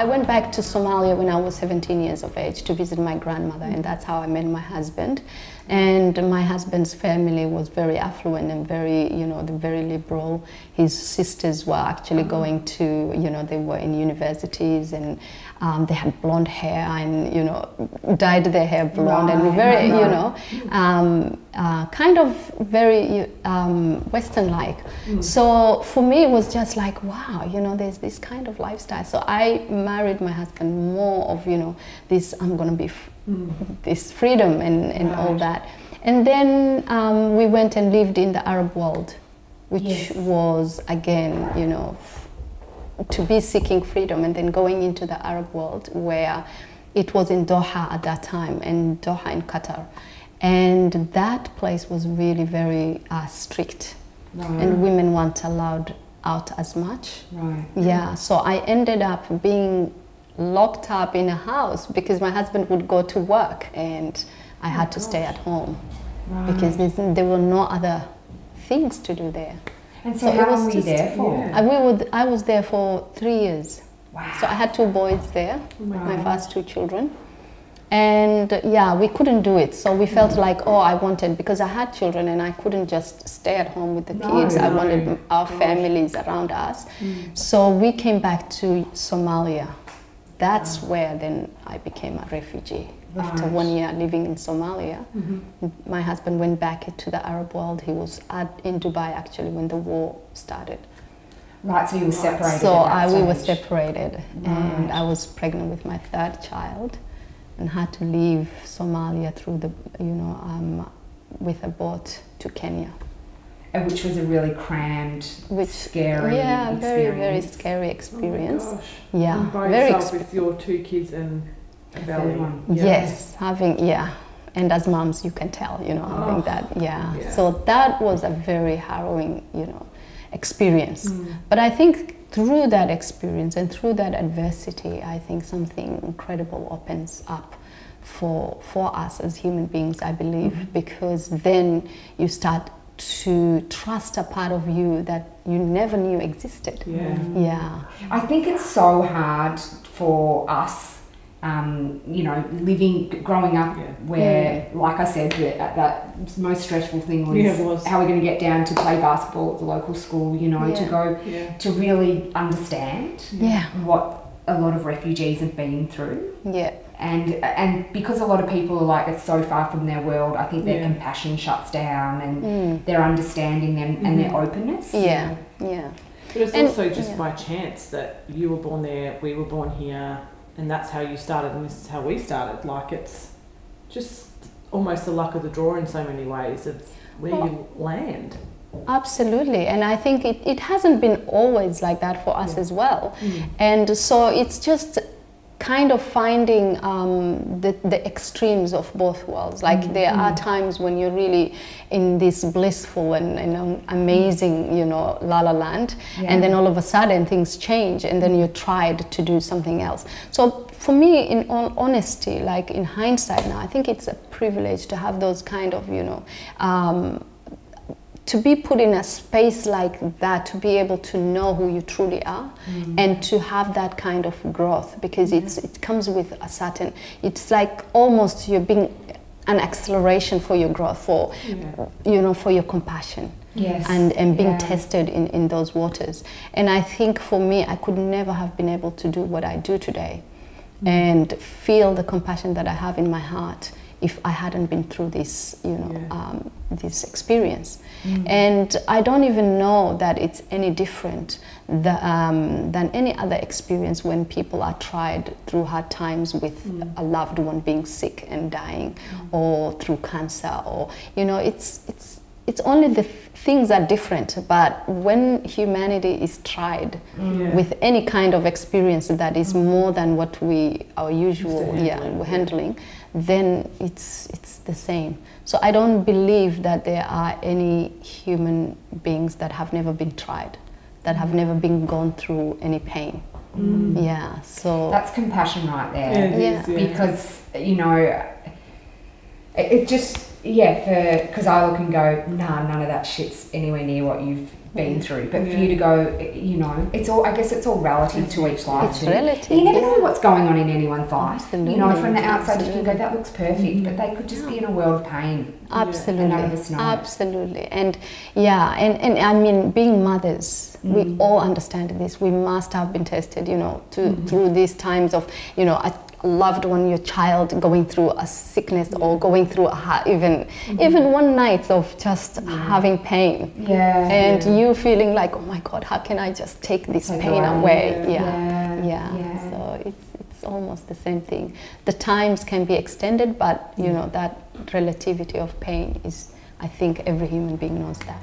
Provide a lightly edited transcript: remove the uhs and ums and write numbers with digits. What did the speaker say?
went back to Somalia when I was 17 years of age to visit my grandmother, and that's how I met my husband. And my husband's family was very affluent and very, you know, very liberal. His sisters were actually going to, you know, they were in universities, and they had blonde hair and, you know, dyed their hair blonde, and very, you know, kind of very Western-like. So for me, it was just like, wow, you know, there's this kind of lifestyle. So I married my husband more of, you know, this, I'm going to be this freedom and all that. And then we went and lived in the Arab world, which was, again, you know, to be seeking freedom, and then going into the Arab world, where it was in Doha at that time, and Doha in Qatar. And that place was really very strict, and women weren't allowed out as much. Yeah, so I ended up being locked up in a house because my husband would go to work and I had to stay at home because there were no other things to do there. And so how long were you there for? I was there for 3 years. Wow. So I had 2 boys there, my first 2 children. And yeah, we couldn't do it. So we felt like, oh, I wanted, because I had children and I couldn't just stay at home with the kids. I wanted our families around us. So we came back to Somalia. That's where then I became a refugee. After 1 year living in Somalia, my husband went back to the Arab world. He was in Dubai actually when the war started. Right, so you were separated. So we were separated, and I was pregnant with my 3rd child, and had to leave Somalia through the, you know, with a boat to Kenya. Which was a really crammed, scary experience. very scary experience. Oh my gosh. Yeah, and by very yourself with your 2 kids and a belly. Yes, and as moms you can tell, you know, having that, So that was a very harrowing, you know, experience. But I think through that experience and through that adversity, I think something incredible opens up for us as human beings, I believe, because then you start to trust a part of you that you never knew existed. I think it's so hard for us, you know, growing up where, like I said, that most stressful thing was how we're going to get down to play basketball at the local school, you know, to go to really understand what a lot of refugees have been through. And because a lot of people are like, it's so far from their world, I think their compassion shuts down and their understanding and their openness. But it's also just by chance that you were born there, we were born here, and that's how you started, and this is how we started. Like, it's just almost the luck of the draw in so many ways of where you land. Absolutely, and I think it hasn't been always like that for us as well. And so it's just kind of finding the extremes of both worlds. Like there are times when you're really in this blissful and amazing, you know, la-la land, and then all of a sudden things change, and then you tried to do something else. So for me, in all honesty, like in hindsight now, I think it's a privilege to have those kind of, you know, to be put in a space like that, to be able to know who you truly are, and to have that kind of growth, because it comes with a certain, it's like almost you're being an acceleration for your growth, for you know, for your compassion, and being tested in those waters. And I think for me, I could never have been able to do what I do today, and feel the compassion that I have in my heart if I hadn't been through this, you know, this experience. And I don't even know that it's any different than any other experience when people are tried through hard times with a loved one being sick and dying, or through cancer, or, you know, it's only the things are different, but when humanity is tried with any kind of experience that is more than what our usual we're handling, then it's the same. So I don't believe that there are any human beings that have never been tried, that have never been gone through any pain. So that's compassion right there. Because, you know, it just yeah, because I look and go, nah, none of that shit's anywhere near what you've been through. But for you to go, you know, it's all, I guess it's all relative to each life. It's relative. You never know what's going on in anyone's life. Absolutely. You know, from the outside you can go, that looks perfect, but they could just be in a world of pain. Absolutely. And none of us know. Absolutely. And yeah, and I mean, being mothers, we all understand this. We must have been tested, you know, through these times of, you know, a loved one, your child going through a sickness or going through even one night of just having pain. And you feeling like, oh my God, how can I just take this pain away? So it's almost the same thing. The times can be extended, but you know, that relativity of pain is, I think every human being knows that.